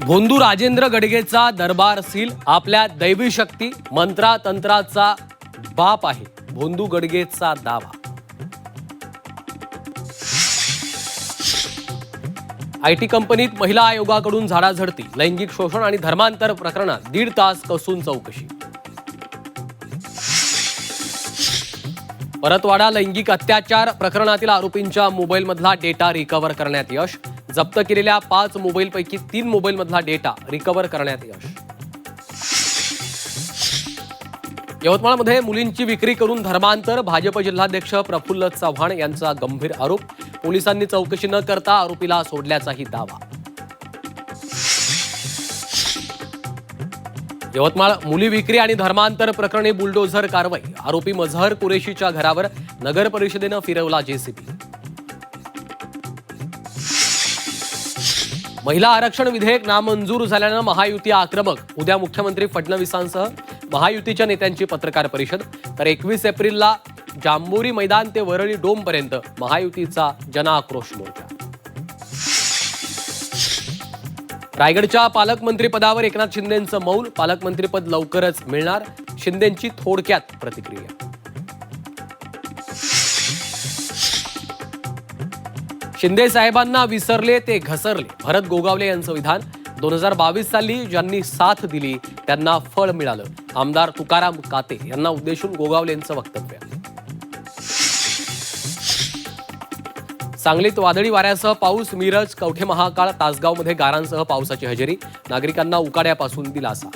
भोंदू राजेंद्र गडगेचा दरबार सील आपल्या दैवी शक्ती मंत्रातंत्राचा बाप आहे भोंदू गडगेचा दावा। आयटी कंपनीत महिला आयोगाकडून झाडाझडती, लैंगिक शोषण आणि धर्मांतर प्रकरणात 1.5 तास कसून चौकशी। परतवाडा लैंगिक अत्याचार प्रकरणातील आरोपींच्या मोबाईलमधला डेटा रिकव्हर करण्यात यश। जप्त केलेल्या 5 मोबाईलपैकी 3 मोबाईलमधला डेटा रिकव्हर करण्यात यश। यवतमाळमध्ये मुलींची विक्री करून धर्मांतर, भाजप जिल्हाध्यक्ष प्रफुल्ल चव्हाण यांचा गंभीर आरोप। पोलिसांनी चौकशी न करता आरोपीला सोडल्याचाही दावा। यवतमाळ मुली विक्री आणि धर्मांतर प्रकरणी बुलडोझर कारवाई। आरोपी मझहर कुरेशीच्या घरावर नगर परिषदेनं फिरवला जेसीबी। महिला आरक्षण विधेयक नामंजूर झाल्यानं महायुती आक्रमक। उद्या मुख्यमंत्री फडणवीसांसह महायुतीच्या नेत्यांची पत्रकार परिषद। तर 21 एप्रिलला जांभोरी मैदान ते वरळी डोम पर्यंत महायुतीचा जनाक्रोश मोर्चा। रायगडच्या पालकमंत्रीपदावर एकनाथ शिंदेंचं मौन। पालकमंत्रीपद लवकरच मिळणार, शिंदेंची थोडक्यात प्रतिक्रिया। शिंदे साहेबांना विसरले ते घसरले, भरत गोगावले यांचं विधान। 2022 साली ज्यांनी साथ दिली त्यांना फळ मिळालं, आमदार तुकाराम काते यांना उद्देशून गोगावले यांचं वक्तव्य। सांगलीत वादळी वाऱ्यासह पाऊस। मिरज, कवठे महाकाळ, तासगावमध्ये गारांसह पावसाची हजेरी। नागरिकांना उकाड्यापासून दिलासा।